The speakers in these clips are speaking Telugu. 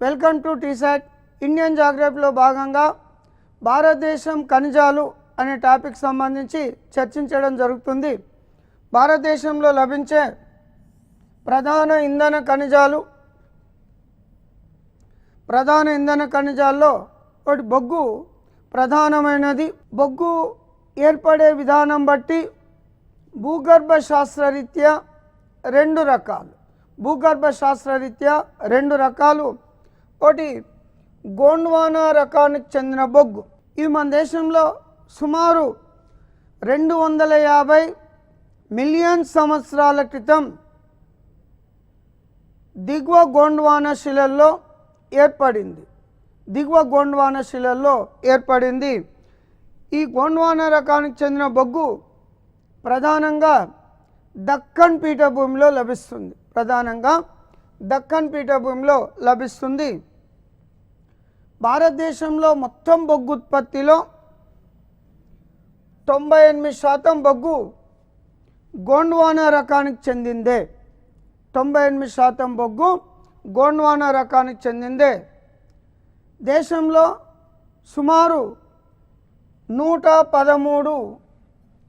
Welcome to T-SAT. ఇండియన్ జాగ్రఫీలో భాగంగా భారతదేశం ఖనిజాలు అనే టాపిక్ సంబంధించి చర్చించడం జరుగుతుంది. భారతదేశంలో లభించే ప్రధాన ఇంధన ఖనిజాల్లో ఒకటి బొగ్గు ప్రధానమైనది. బొగ్గు ఏర్పడే విధానం బట్టి భూగర్భ శాస్త్రరీత్యా రెండు రకాలు. ఒకటి గోండ్వానా రకానికి చెందిన బొగ్గు. ఇది మన దేశంలో సుమారు 250 మిలియన్ సంవత్సరాల క్రితం దిగువ గోండ్వానా శిలల్లో ఏర్పడింది. ఈ గోండ్వానా రకానికి చెందిన బొగ్గు ప్రధానంగా దక్కన్ పీఠభూమిలో లభిస్తుంది. భారతదేశంలో మొత్తం బొగ్గు ఉత్పత్తిలో 98% బొగ్గు గోండ్వానా రకానికి చెందిందే. 98% బొగ్గు గోండ్వానా రకానికి చెందిందే. దేశంలో సుమారు 113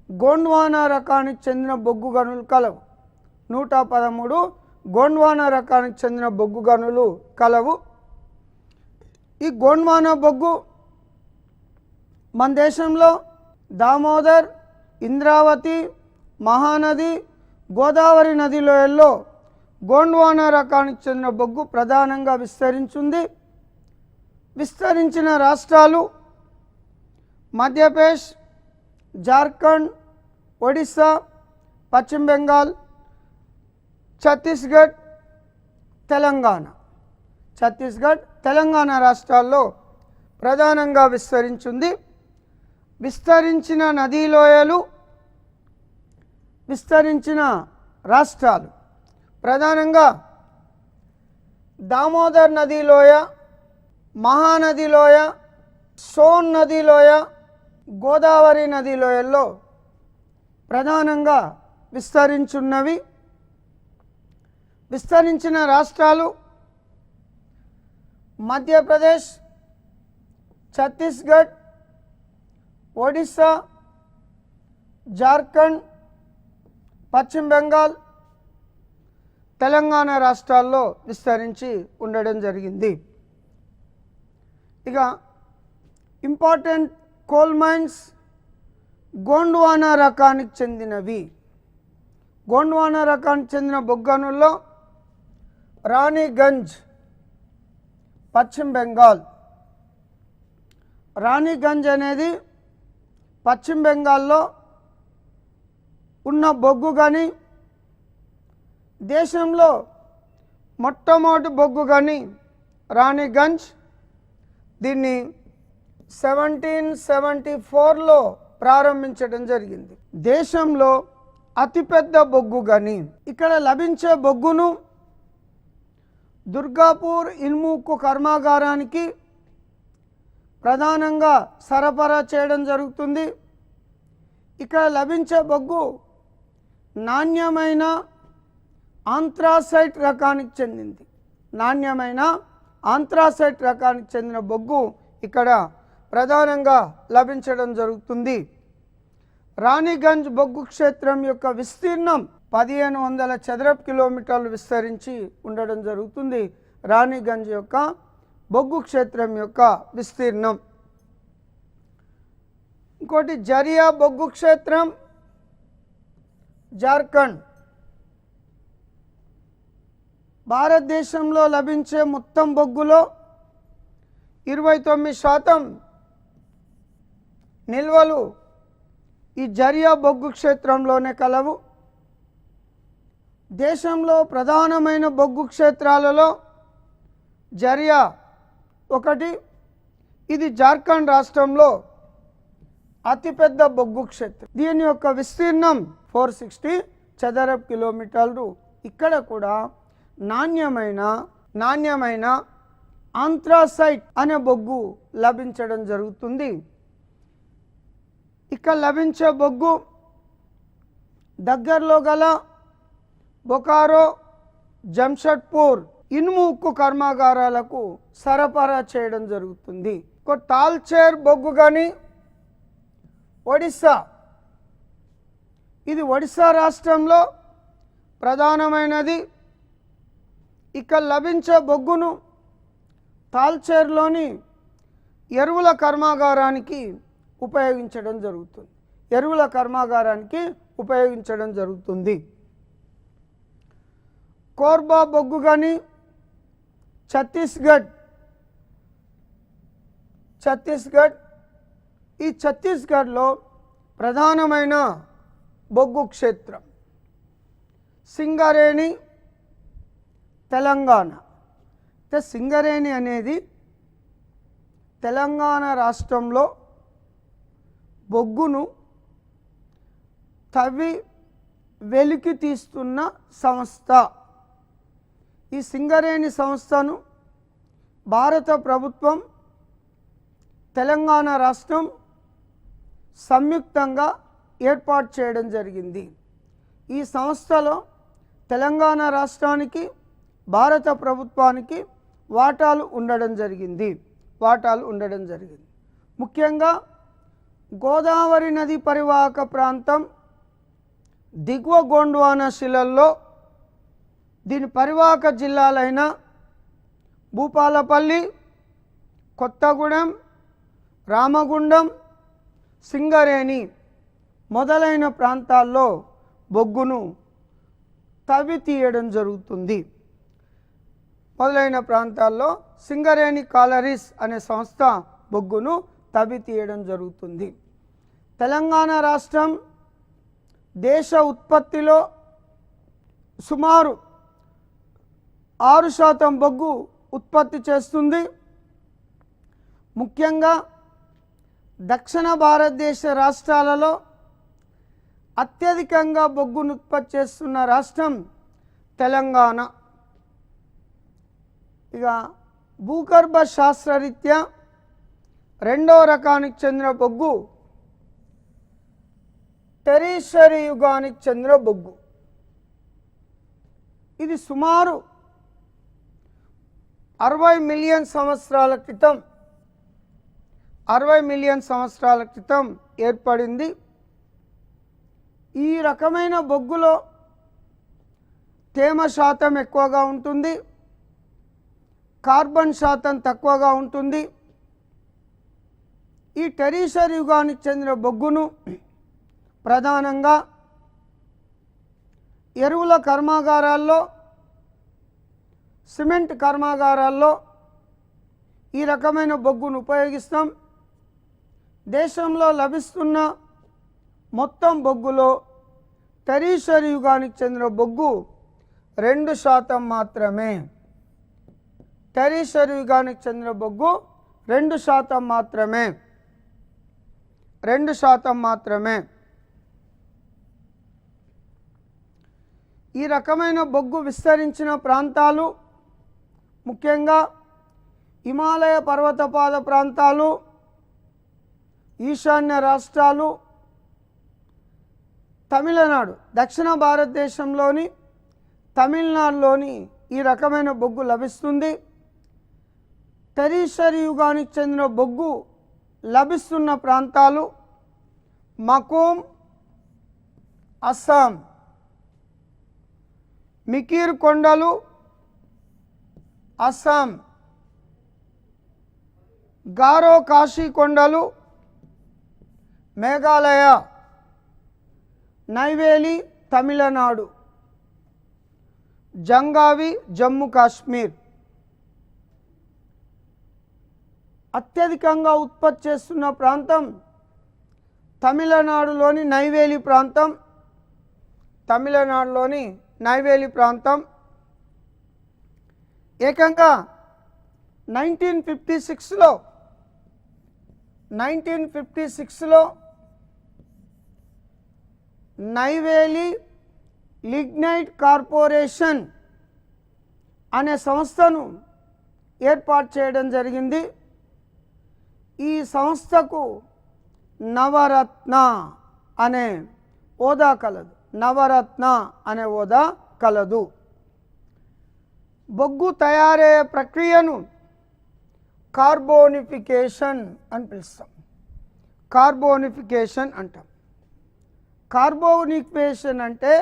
గోండ్వానా రకానికి చెందిన బొగ్గు గనులు కలవు. 113 గోండ్వానా రకానికి చెందిన బొగ్గు గనులు కలవు. ఈ గోండ్వానా బొగ్గు మన దేశంలో దామోదర్, ఇంద్రావతి, మహానది, గోదావరి నది లోయల్లో గోండ్వానా రకానికి చెందిన బొగ్గు ప్రధానంగా విస్తరించిన రాష్ట్రాలు మధ్యప్రదేశ్, జార్ఖండ్, ఒడిస్సా, పశ్చిమ బెంగాల్, ఛత్తీస్గఢ్, తెలంగాణ రాష్ట్రాల్లో ప్రధానంగా విస్తరించింది. విస్తరించిన రాష్ట్రాలు ప్రధానంగా దామోదర్ నది లోయ, మహానది లోయ, సోన్ నది లోయ, గోదావరి నది లోయల్లో ప్రధానంగా విస్తరించిన రాష్ట్రాలు మధ్యప్రదేశ్, ఛత్తీస్గఢ్, ఒడిస్సా, జార్ఖండ్, పశ్చిమ బెంగాల్, తెలంగాణ రాష్ట్రాల్లో విస్తరించి ఉండడం జరిగింది. ఇక ఇంపార్టెంట్ కోల్ మైన్స్ గోండ్వానా రకానికి చెందినవి. గోండ్వానా రకానికి చెందిన బొగ్గనుల్లో రాణిగంజ్, పశ్చిమ బెంగాల్. రాణిగంజ్ అనేది పశ్చిమ బెంగాల్లో ఉన్న బొగ్గు గని. దేశంలో మొట్టమొదటి బొగ్గు గని రాణిగంజ్. దీన్ని 1774లో ప్రారంభించడం జరిగింది. దేశంలో అతిపెద్ద బొగ్గు గని. ఇక్కడ లభించే బొగ్గును దుర్గాపూర్ ఇనుముక్కు కర్మాగారానికి ప్రధానంగా సరఫరా చేయడం జరుగుతుంది. ఇక్కడ లభించే బొగ్గు నాణ్యమైన ఆంథ్రాసైట్ రకానికి చెందిన బొగ్గు ఇక్కడ ప్రధానంగా లభించడం జరుగుతుంది. రాణిగంజ్ బొగ్గు క్షేత్రం యొక్క విస్తీర్ణం 1500 చదరపు కిలోమీటర్లు విస్తరించి ఉండడం జరుగుతుంది. రాణిగంజ్ యొక్క బొగ్గు క్షేత్రం యొక్క విస్తీర్ణం. ఇంకోటి జరియా బొగ్గు క్షేత్రం, జార్ఖండ్. భారతదేశంలో లభించే మొత్తం బొగ్గులో 29% నిల్వలు ఈ జరియా బొగ్గు క్షేత్రంలోనే కలవు. దేశంలో ప్రధానమైన బొగ్గు క్షేత్రాలలో జరియా ఒకటి. ఇది జార్ఖండ్ రాష్ట్రంలో అతిపెద్ద బొగ్గు క్షేత్రం. దీని యొక్క విస్తీర్ణం 460 చదరపు కిలోమీటర్లు. ఇక్కడ కూడా నాణ్యమైన ఆంథ్రాసైట్ అనే బొగ్గు లభించడం జరుగుతుంది. ఇక్కడ లభించే బొగ్గు దగ్గరలో గల బొకారో, జంషెడ్పూర్ ఇనుము ఉక్కు కర్మాగారాలకు సరఫరా చేయడం జరుగుతుంది. తాల్చేర్ బొగ్గు గని ఒడిశా, ఇది ఒడిశా రాష్ట్రంలో ప్రధానమైనది. ఇక్కడ లభించే బొగ్గును తాల్చేర్లోని ఎరువుల కర్మాగారానికి ఉపయోగించడం జరుగుతుంది. ఎరువుల కర్మాగారానికి ఉపయోగించడం జరుగుతుంది. కోర్బా బొగ్గు గని ఛత్తీస్గఢ్, ఈ ఛత్తీస్గఢ్లో ప్రధానమైన బొగ్గు క్షేత్రం. సింగరేణి తెలంగాణ. సింగరేణి అనేది తెలంగాణ రాష్ట్రంలో బొగ్గును తవ్వి వెలికి తీస్తున్న సంస్థ. ఈ సింగరేణి సంస్థను భారత ప్రభుత్వం, తెలంగాణ రాష్ట్రం సంయుక్తంగా ఏర్పాటు చేయడం జరిగింది. ఈ సంస్థలో తెలంగాణ రాష్ట్రానికి, భారత ప్రభుత్వానికి వాటాలు ఉండడం జరిగింది. ముఖ్యంగా గోదావరి నది పరివాహక ప్రాంతం, దిగువ గోండ్వానా శిలల్లో దీని పరివాహక జిల్లాలైన భూపాలపల్లి, కొత్తగూడెం, రామగుండం, సింగరేణి మొదలైన ప్రాంతాల్లో బొగ్గును తవ్వి తీయడం జరుగుతుంది. మొదలైన ప్రాంతాల్లో సింగరేణి కాలరీస్ అనే సంస్థ బొగ్గును తవ్వి తీయడం జరుగుతుంది. తెలంగాణ రాష్ట్రం దేశ ఉత్పత్తిలో సుమారు 6% బొగ్గు ఉత్పత్తి చేస్తుంది. ముఖ్యంగా దక్షిణ భారతదేశ రాష్ట్రాలలో అత్యధికంగా బొగ్గును ఉత్పత్తి చేస్తున్న రాష్ట్రం తెలంగాణ. ఇక భూగర్భ శాస్త్రరీత్యా రెండవ రకానికి చెందిన బొగ్గు టెరిషరీ యుగానికి చెందిన బొగ్గు. ఇది సుమారు 60 మిలియన్ సంవత్సరాల క్రితం ఏర్పడింది. ఈ రకమైన బొగ్గులో తేమ శాతం ఎక్కువగా ఉంటుంది, కార్బన్ శాతం తక్కువగా ఉంటుంది. ఈ టెరిషరీ యుగానికి చెందిన బొగ్గును ప్రధానంగా ఎరువుల కర్మాగారాల్లో, సిమెంట్ కర్మాగారాల్లో ఈ రకమైన బొగ్గును ఉపయోగిస్తాం. దేశంలో లభిస్తున్న మొత్తం బొగ్గులో టెరిషరీ యుగానికి చెందిన బొగ్గు 2% మాత్రమే. టెరిషరీ యుగానికి చెందిన బొగ్గు 2% మాత్రమే. ఈ రకమైన బొగ్గు విస్తరించిన ప్రాంతాలు ముఖ్యంగా హిమాలయ పర్వతపాద ప్రాంతాలు, ఈశాన్య రాష్ట్రాలు, తమిళనాడు, దక్షిణ భారతదేశంలోని తమిళనాడులోని ఈ రకమైన బొగ్గు లభిస్తుంది. టెరిషరీ యుగానికి చెందిన బొగ్గు లభిస్తున్న ప్రాంతాలు మకోమ్, అస్సాం, మికిర్ కొండలు, అస్సాం, గారో కాశీ కొండలు, మేఘాలయ, నైవేలి తమిళనాడు, జంగావి జమ్మూ కాశ్మీర్. అత్యధికంగా ఉత్పత్తి చేస్తున్న ప్రాంతం తమిళనాడులోని నైవేలి ప్రాంతం. ఏకంగా 1956లో నైవేలి లిగ్నైట్ కార్పొరేషన్ అనే సంస్థను ఏర్పాటు చేయడం జరిగింది. ఈ సంస్థకు నవరత్న అనే హోదా కలదు. బొగ్గు తయారయ్యే ప్రక్రియను కార్బోనిఫికేషన్ అని పిలుస్తాం. కార్బోనిఫికేషన్ అంటాం. కార్బోనిఫికేషన్ అంటే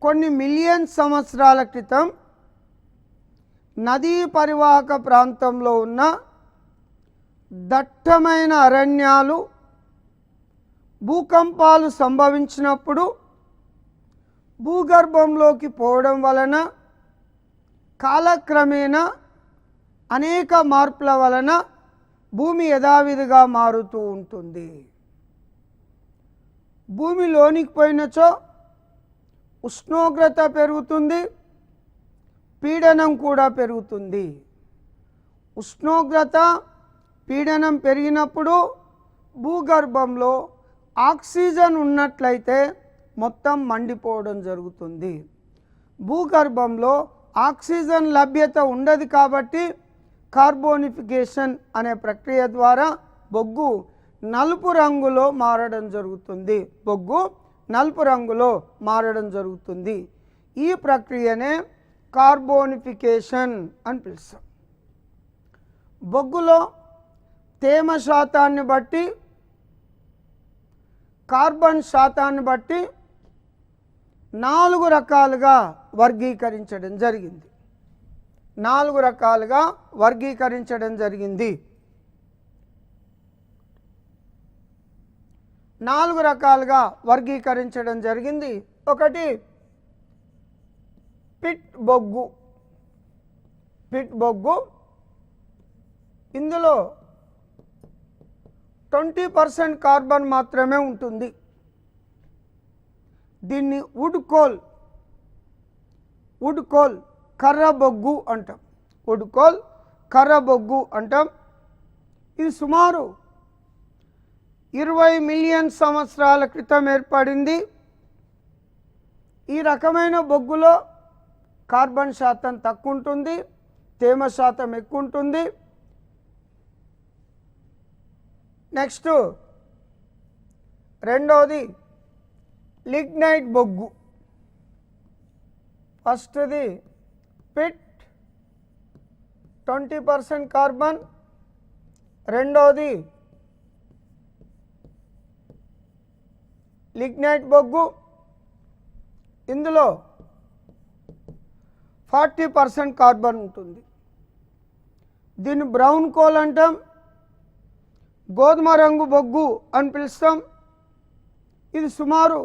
కొన్ని మిలియన్ సంవత్సరాల క్రితం నదీ పరివాహక ప్రాంతంలో ఉన్న దట్టమైన అరణ్యాలు భూకంపాలు సంభవించినప్పుడు భూగర్భంలోకి పోవడం వలన కాలక్రమేణా అనేక మార్పుల వలన భూమి యథావిధిగా మారుతూ ఉంటుంది. భూమిలోనికి పోయినచో ఉష్ణోగ్రత పెరుగుతుంది, పీడనం కూడా పెరుగుతుంది. ఉష్ణోగ్రత పీడనం పెరిగినప్పుడు భూగర్భంలో ఆక్సిజన్ ఉన్నట్లయితే మొత్తం మండిపోవడం జరుగుతుంది. భూగర్భంలో ఆక్సిజన్ లభ్యత ఉండదు కాబట్టి కార్బోనిఫికేషన్ అనే ప్రక్రియ ద్వారా బొగ్గు నలుపు రంగులో మారడం జరుగుతుంది. బొగ్గు నలుపు రంగులో మారడం జరుగుతుంది. ఈ ప్రక్రియనే కార్బోనిఫికేషన్ అని పిలుస్తాం. బొగ్గులో తేమ శాతాన్ని బట్టి, కార్బన్ శాతాన్ని బట్టి 4 రకాలుగా వర్గీకరించడం జరిగింది. 4 రకాలుగా వర్గీకరించడం జరిగింది. 4 రకాలుగా వర్గీకరించడం జరిగింది. ఒకటి పిట్ బొగ్గు. పిట్ బొగ్గు, ఇందులో 20% కార్బన్ మాత్రమే ఉంటుంది. దీన్ని వుడ్ కోల్ కర్ర బొగ్గు అంటాం. వుడ్ కోల్ కర్ర బొగ్గు అంటాం. ఇది సుమారు 20 మిలియన్ సంవత్సరాల క్రితం ఏర్పడింది. ఈ రకమైన బొగ్గులో కార్బన్ శాతం తక్కువ ఉంటుంది, తేమ శాతం ఎక్కువ ఉంటుంది. నెక్స్ట్ రెండోది లిగ్నైట్ బొగ్గు. ఫస్ట్ది పిట్ 20% కార్బన్, రెండోది లిగ్నైట్ బొగ్గు, ఇందులో 40% కార్బన్ ఉంటుంది. దీన్ని బ్రౌన్ కోల్ అంటాం, గోధుమ రంగు బొగ్గు అని పిలుస్తాం. ఇది సుమారు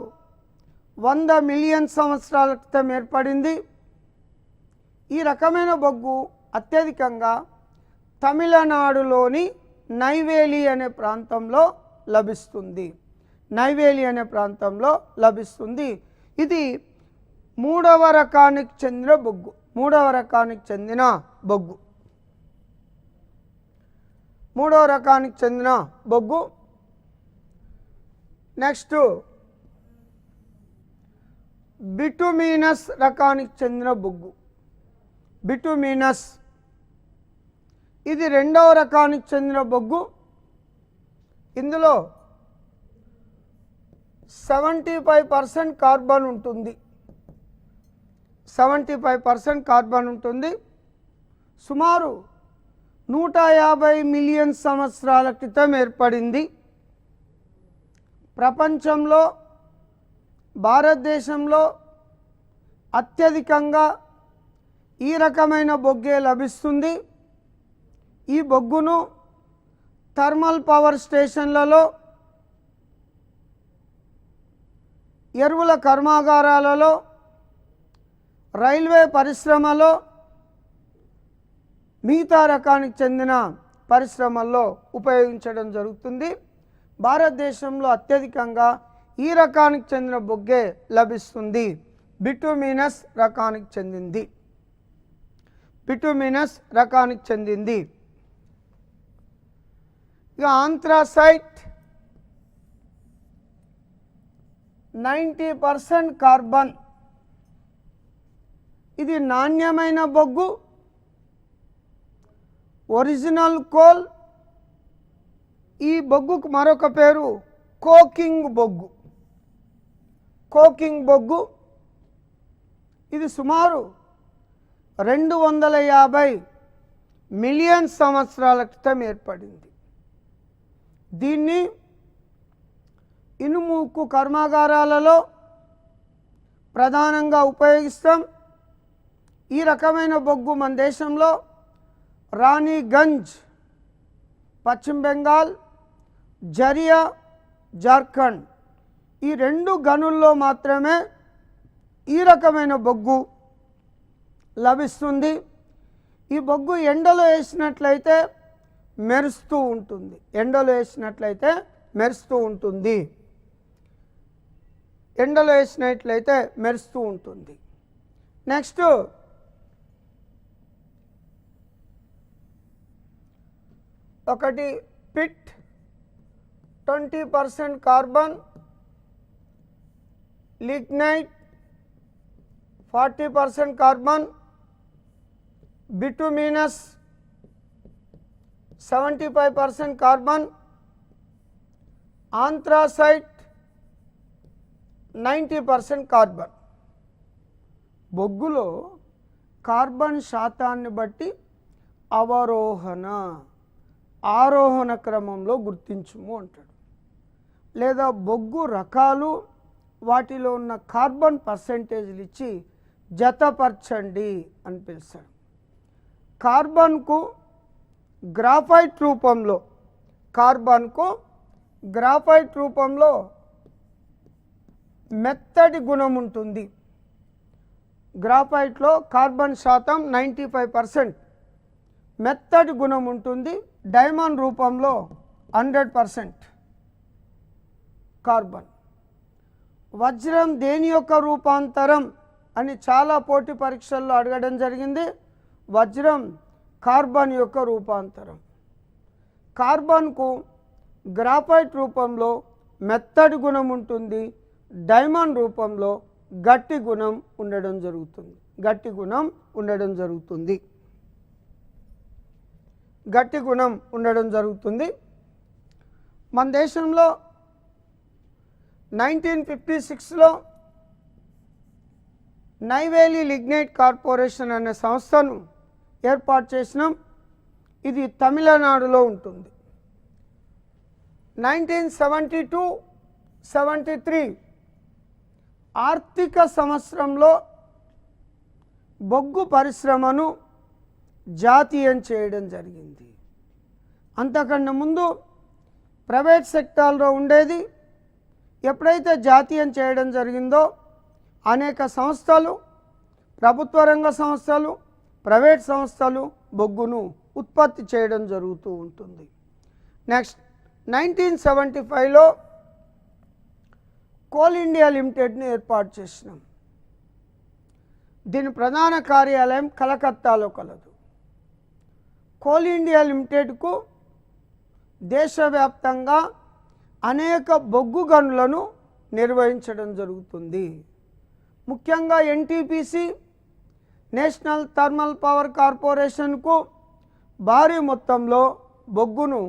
100 మిలియన్ సంవత్సరాల క్రితం ఏర్పడింది. ఈ రకమైన బొగ్గు అత్యధికంగా తమిళనాడులోని నైవేలి అనే ప్రాంతంలో లభిస్తుంది. నైవేలి అనే ప్రాంతంలో లభిస్తుంది. ఇది 3వ రకానికి చెందిన బొగ్గు. 3వ రకానికి చెందిన బొగ్గు. 3వ రకానికి చెందిన బొగ్గు. నెక్స్ట్ బిటుమినస్ రకానికి చెందిన బొగ్గు. బిటుమినస్ ఇది 2వ రకానికి చెందిన బొగ్గు. ఇందులో 75% కార్బన్ ఉంటుంది. 75% కార్బన్ ఉంటుంది. సుమారు 150 మిలియన్ సంవత్సరాల క్రితం ఏర్పడింది. ప్రపంచంలో భారతదేశంలో అత్యధికంగా ఈ రకమైన బొగ్గే లభిస్తుంది. ఈ బొగ్గును థర్మల్ పవర్ స్టేషన్లలో, ఎరువుల కర్మాగారాలలో, రైల్వే పరిశ్రమలో, మిగతా రకానికి చెందిన పరిశ్రమల్లో ఉపయోగించడం జరుగుతుంది. భారతదేశంలో అత్యధికంగా ఈ రకానికి చెందిన బొగ్గే లభిస్తుంది. బిటుమినస్ రకానికి చెందింది. బిటుమినస్ రకానికి చెందింది. ఇక ఆంథ్రాసైట్ 90% కార్బన్. ఇది నాణ్యమైన బొగ్గు, ఒరిజినల్ కోల్. ఈ బొగ్గుకు మరొక పేరు కోకింగ్ బొగ్గు. కోకింగ్ బొగ్గు ఇది సుమారు 250 మిలియన్ సంవత్సరాల క్రితం ఏర్పడింది. దీన్ని ఇనుము ఉక్కు కర్మాగారాలలో ప్రధానంగా ఉపయోగిస్తాం. ఈ రకమైన బొగ్గు మన దేశంలో రాణిగంజ్ పశ్చిమ బెంగాల్, జరియా జార్ఖండ్ ఈ 2 గనుల్లో మాత్రమే ఈ రకమైన బొగ్గు లభిస్తుంది. ఈ బొగ్గు ఎండలో వేసినట్లయితే మెరుస్తూ ఉంటుంది. ఎండలో వేసినట్లయితే మెరుస్తూ ఉంటుంది. ఎండలో వేసినట్లయితే మెరుస్తూ ఉంటుంది. నెక్స్ట్ ఒకటి peat 20% carbon, lignite 40% carbon, bituminous 75% carbon, anthracite 90% carbon. బొగ్గులో కార్బన్ శాతాన్ని బట్టి అవరోహణ ఆరోహణ క్రమంలో గుర్తించుము అంటాడు. లేదా బొగ్గు రకాలు వాటిలో ఉన్న కార్బన్ పర్సెంటేజ్లు ఇచ్చి జతపరచండి అని పిలుస్తాడు. కార్బన్కు గ్రాఫైట్ రూపంలో మెత్తటి గుణం ఉంటుంది. గ్రాఫైట్లో కార్బన్ శాతం 95%, మెత్తటి గుణం ఉంటుంది. డైమండ్ రూపంలో 100% కార్బన్. వజ్రం దేని యొక్క రూపాంతరం అని చాలా పోటీ పరీక్షల్లో అడగడం జరిగింది. వజ్రం కార్బన్ యొక్క రూపాంతరం. కార్బన్కు గ్రాఫైట్ రూపంలో మెత్తటి గుణం ఉంటుంది. డైమండ్ రూపంలో గట్టి గుణం ఉండడం జరుగుతుంది. మన దేశంలో 1956లో నైవేలి లిగ్నైట్ కార్పొరేషన్ అనే సంస్థను ఏర్పాటు చేసినాం. ఇది తమిళనాడులో ఉంటుంది. 1972-73 ఆర్థిక సంవత్సరంలో బొగ్గు పరిశ్రమను జాతీయం చేయడం జరిగింది. అంతకన్నా ముందు ప్రైవేట్ సెక్టార్లో ఉండేది. ఎప్పుడైతే జాతీయం చేయడం జరిగిందో అనేక సంస్థలు, ప్రభుత్వ రంగ సంస్థలు, ప్రైవేట్ సంస్థలు బొగ్గును ఉత్పత్తి చేయడం జరుగుతూ ఉంటుంది. నెక్స్ట్ 1975లో కోల్ ఇండియా లిమిటెడ్ని ఏర్పాటు చేసినాం. దీని ప్రధాన కార్యాలయం కలకత్తాలో కలదు. కోల్ ఇండియా లిమిటెడ్కు దేశవ్యాప్తంగా అనేక బొగ్గు గనులను నిర్వహించడం జరుగుతుంది. ముఖ్యంగా ఎన్టీపీసీ నేషనల్ థర్మల్ పవర్ కార్పొరేషన్కు భారీ మొత్తంలో బొగ్గును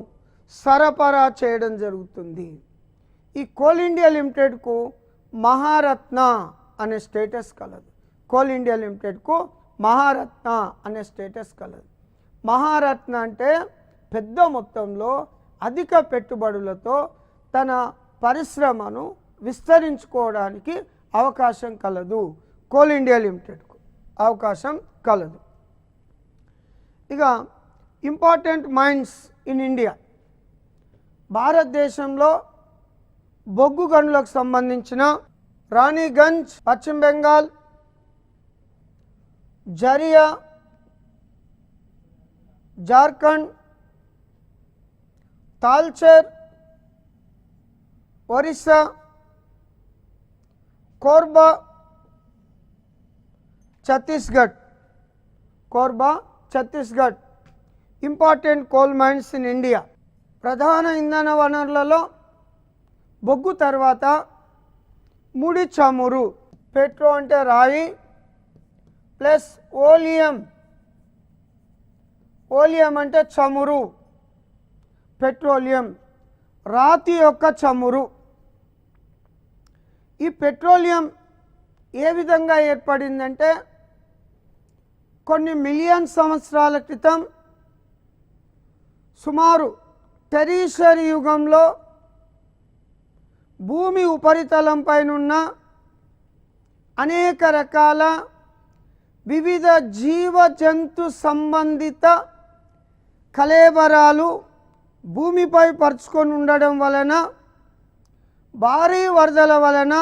సరఫరా చేయడం జరుగుతుంది. ఈ కోల్ ఇండియా లిమిటెడ్కు మహారత్న అనే స్టేటస్ కలదు. మహారత్న అంటే పెద్ద మొత్తంలో అధిక పెట్టుబడులతో తన పరిశ్రమను విస్తరించుకోవడానికి అవకాశం కలదు. కోల్ ఇండియా లిమిటెడ్కు అవకాశం కలదు. ఇక ఇంపార్టెంట్ మైన్స్ ఇన్ ఇండియా. భారతదేశంలో బొగ్గు గనులకు సంబంధించిన రాణిగంజ్ పశ్చిమ Bengal, Jharia Jharkhand, Talcher Orissa, Korba Chhattisgarh important coal mines in India. ప్రధాన ఇంధన వనరులలో బొగ్గు తర్వాత ముడి చమురు, పెట్రో అంటే రాయి ప్లస్ ఓలియం అంటే చమురు, పెట్రోలియం రాతి యొక్క చమురు. ఈ పెట్రోలియం ఏ విధంగా ఏర్పడిందంటే కొన్ని మిలియన్ సంవత్సరాల క్రితం సుమారు టెరీషరీ యుగంలో భూమి ఉపరితలంపైనున్న అనేక రకాల వివిధ జీవ జంతు సంబంధిత కళేబరాలు భూమిపై పరుచుకొని ఉండడం వలన భారీ వరదల వలన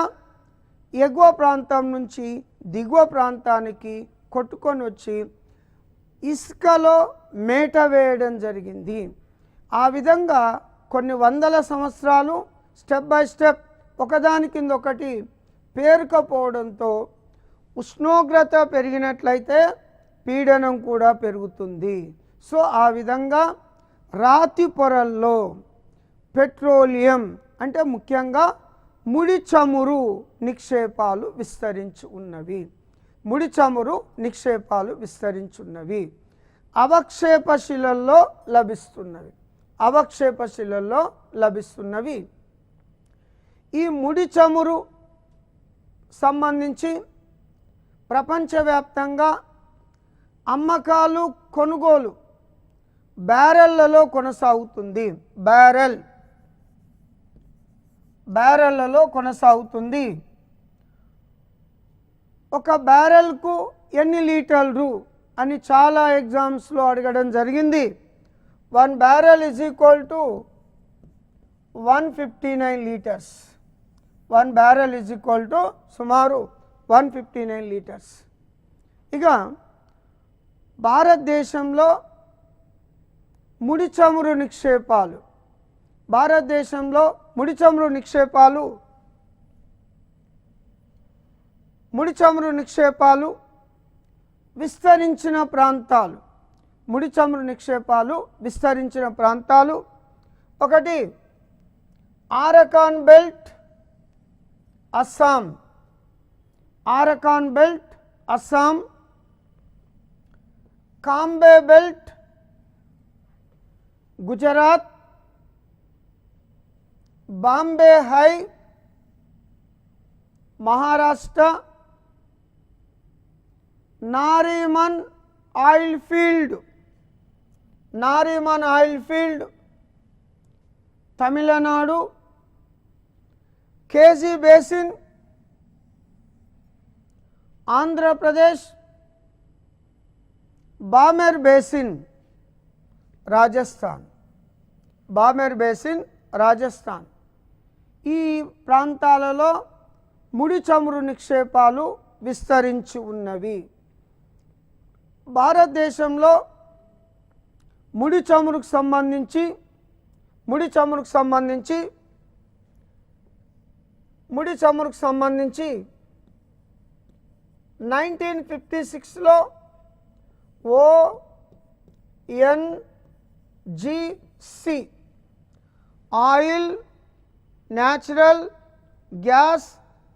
ఎగువ ప్రాంతం నుంచి దిగువ ప్రాంతానికి కొట్టుకొని వచ్చి ఇసుకలో మేట వేయడం జరిగింది. ఆ విధంగా కొన్ని వందల సంవత్సరాలు స్టెప్ బై స్టెప్ ఒకదాని కింద ఒకటి పేరుకపోవడంతో ఉష్ణోగ్రత పెరిగినట్లయితే పీడనం కూడా పెరుగుతుంది. సో ఆ విధంగా రాతి పొరల్లో పెట్రోలియం అంటే ముఖ్యంగా ముడి చమురు నిక్షేపాలు విస్తరించి ఉన్నవి. ముడి చమురు నిక్షేపాలు విస్తరించున్నవి అవక్షేప శిలల్లో లభిస్తున్నవి. అవక్షేప శిలల్లో లభిస్తున్నవి. ఈ ముడి చమురు సంబంధించి ప్రపంచవ్యాప్తంగా అమ్మకాలు కొనుగోలు బ్యారెళ్లలో కొనసాగుతుంది. బ్యారెళ్లలో కొనసాగుతుంది. ఒక బ్యారెల్కు ఎన్ని లీటర్లు అని చాలా ఎగ్జామ్స్లో అడగడం జరిగింది. 1 barrel is equal to 159 liters. 1 barrel is equal to సుమారు 159 liters. ఇక భారతదేశంలో ముడి చమురు నిక్షేపాలు విస్తరించిన ప్రాంతాలు ఒకటి ఆరకాన్ belt Assam, Cambay belt Gujarat, Bombay high Maharashtra, Nariman oil field Tamil Nadu, KG basin Andhra Pradesh, బామెర్ basin Rajasthan. ఈ ప్రాంతాలలో ముడి చమురు నిక్షేపాలు విస్తరించి ఉన్నవి. భారతదేశంలో ముడి చమురుకు సంబంధించి 1956లో ONGC oil natural gas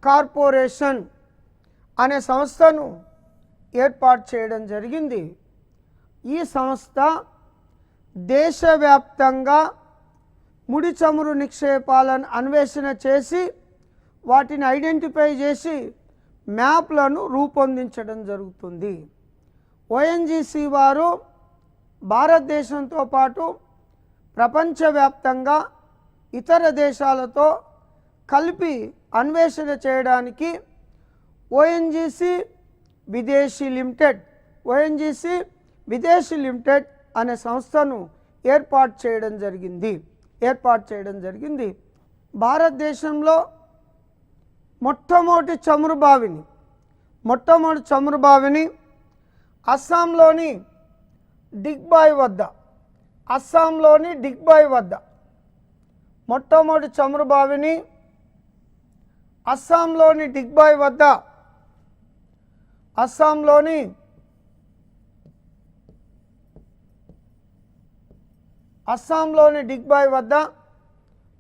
corporation అనే సంస్థను ఏర్పాటు చేయడం జరిగింది. ఈ సంస్థ దేశవ్యాప్తంగా ముడి చమురు నిక్షేపాలను అన్వేషణ చేసి వాటిని ఐడెంటిఫై చేసి మ్యాప్లను రూపొందించడం జరుగుతుంది. ONGC వారు భారతదేశంతో పాటు ప్రపంచవ్యాప్తంగా ఇతర దేశాలతో కలిపి అన్వేషణ చేయడానికి ONGC విదేశీ లిమిటెడ్ అనే సంస్థను ఏర్పాటు చేయడం జరిగింది. భారతదేశంలో మొట్టమొదటి చమురు బావిని అస్సాంలోని డిగ్బాయ్ వద్ద మొట్టమొదటి చమురు బావిని అస్సాంలోని డిగ్బాయ్ వద్ద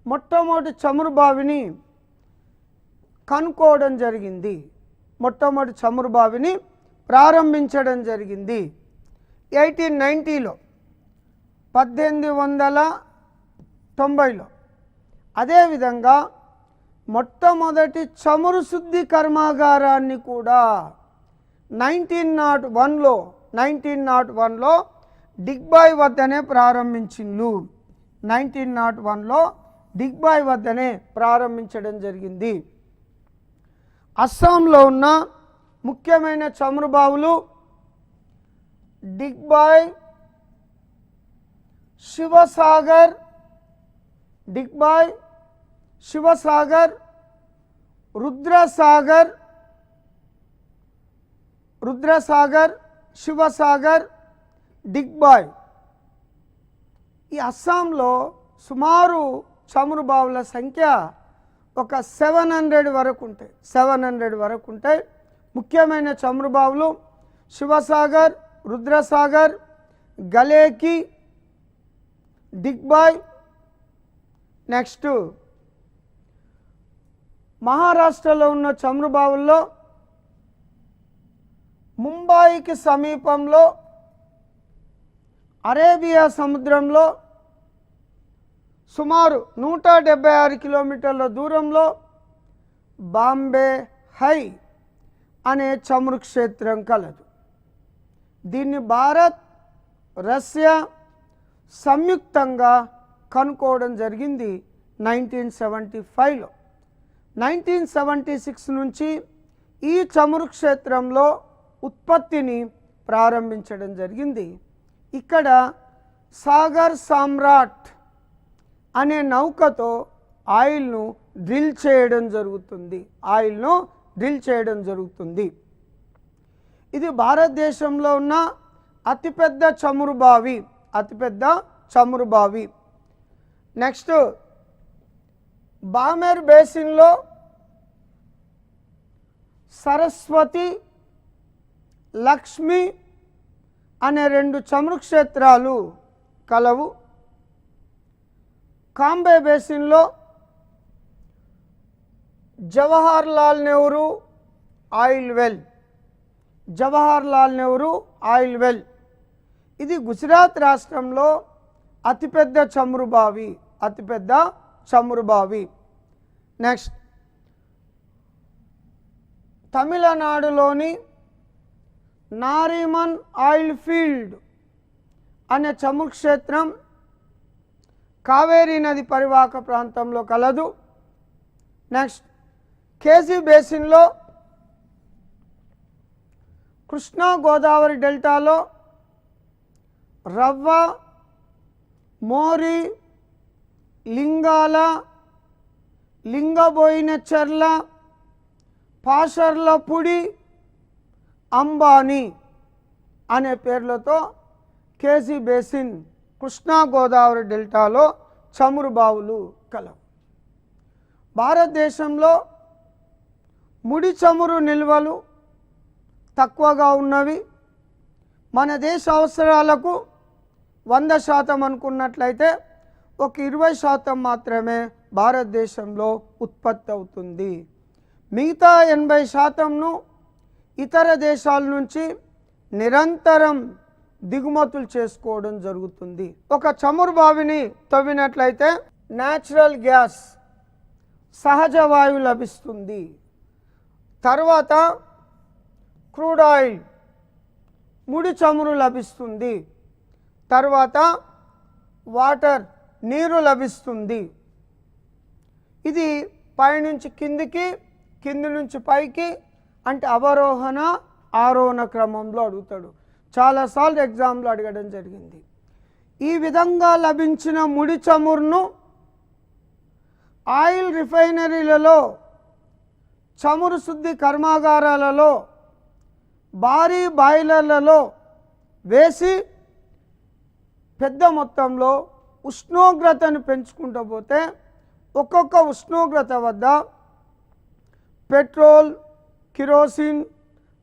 మొట్టమొదటి చమురు బావిని కనుక్కోవడం జరిగింది. మొట్టమొదటి చమురు బావిని ప్రారంభించడం జరిగింది 1890లో 1890లో. అదేవిధంగా మొట్టమొదటి చమురు శుద్ధి కర్మాగారాన్ని కూడా 1901లో 1901లో డిగ్బాయ్ వద్దనే ప్రారంభించిండు. 1901లో డిగ్బాయ్ వద్దనే ప్రారంభించడం జరిగింది. అస్సాంలో ఉన్న ముఖ్యమైన చమురు బావులు డిగ్బాయ్, శివసాగర్, డిగ్బాయ్, శివసాగర్, రుద్రసాగర్, శివసాగర్, డిగ్బాయ్. ఈ అస్సాంలో సుమారు చమురు బావుల సంఖ్య ఒక 700 వరకు ఉంటాయి. 700 వరకు ఉంటాయి. ముఖ్యమైన చమురు బావులు శివసాగర్, రుద్రసాగర్, గలేకి, డిగ్బాయ్. నెక్స్ట్ మహారాష్ట్రలో ఉన్న చమురు బావుల్లో ముంబాయికి సమీపంలో అరేబియా సముద్రంలో సుమారు 176 కిలోమీటర్ల దూరంలో బాంబే హై అనే చమురు క్షేత్రం కలదు. దీన్ని భారత్, రష్యా సంయుక్తంగా కనుక్కోవడం జరిగింది 1975లో. 1976 నుంచి ఈ చమురు క్షేత్రంలో ఉత్పత్తిని ప్రారంభించడం జరిగింది. ఇక్కడ సాగర్ సామ్రాట్ అనే నౌకతో ఆయిల్ను డ్రిల్ చేయడం జరుగుతుంది. ఇది భారతదేశంలో ఉన్న అతిపెద్ద చమురు బావి. నెక్స్ట్ బామెర్ బేసిన్లో సరస్వతి, లక్ష్మి అనే 2 చమురు క్షేత్రాలు కలవు. కాంబే బేసిన్లో జవహర్ లాల్ నెహ్రూ ఆయిల్ వెల్. ఇది గుజరాత్ రాష్ట్రంలో అతిపెద్ద చమురు బావి. నెక్స్ట్ తమిళనాడులోని నారిమన్ ఆయిల్ ఫీల్డ్ అనే చమురు క్షేత్రం కావేరీ నది పరివాహక ప్రాంతంలో కలదు. నెక్స్ట్ కేజీ బేసిన్లో కృష్ణా గోదావరి డెల్టాలో రవ్వ, మోరి, లింగాల, లింగబోయినచెర్ల, పాషర్లపుడి, అంబానీ అనే పేర్లతో కేజీ బేసిన్ కృష్ణా గోదావరి డెల్టాలో చమురు బావులు కలవు. భారతదేశంలో ముడి చమురు నిల్వలు తక్కువగా ఉన్నవి. మన దేశ అవసరాలకు 100% అనుకున్నట్లయితే ఒక 20% మాత్రమే భారతదేశంలో ఉత్పత్తి అవుతుంది. మిగతా 80%ను ఇతర దేశాల నుంచి నిరంతరం దిగుమతులు చేసుకోవడం జరుగుతుంది. ఒక చమురు బావిని తవ్వినట్లయితే న్యాచురల్ గ్యాస్, సహజ వాయువు లభిస్తుంది. తర్వాత క్రూడ్ ఆయిల్, ముడి చమురు లభిస్తుంది. తర్వాత వాటర్, నీరు లభిస్తుంది. ఇది పైనుంచి కిందికి, కింది నుంచి పైకి అంటే అవరోహణ ఆరోహణ క్రమంలో అడుగుతాడు. చాలాసార్లు ఎగ్జామ్లో అడగడం జరిగింది. ఈ విధంగా లభించిన ముడి చమురును ఆయిల్ రిఫైనరీలలో, చమురు శుద్ధి కర్మాగారాలలో, భారీ బాయిలర్లలో వేసి పెద్ద మొత్తంలో ఉష్ణోగ్రతను పెంచుకుంటూ పోతే ఒక్కొక్క ఉష్ణోగ్రత వద్ద పెట్రోల్, కిరోసిన్,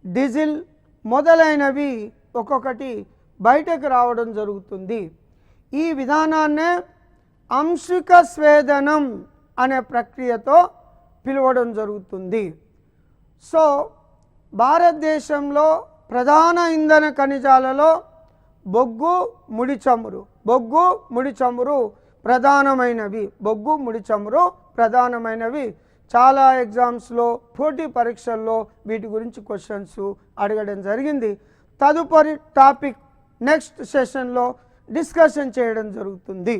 డీజిల్ మొదలైనవి ఒక్కొక్కటి బయటకు రావడం జరుగుతుంది. ఈ విధానాన్నే అంశిక స్వేదనం అనే ప్రక్రియతో పిలవడం జరుగుతుంది. సో భారతదేశంలో ప్రధాన ఇంధన ఖనిజాలలో బొగ్గు, ముడి చమురు ప్రధానమైనవి. చాలా ఎగ్జామ్స్లో, పోటీ పరీక్షల్లో వీటి గురించి క్వశ్చన్స్ అడగడం జరిగింది. తదుపరి టాపిక్ నెక్స్ట్ సెషన్లో డిస్కషన్ చేయడం జరుగుతుంది.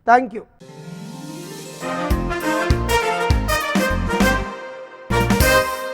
Thank you.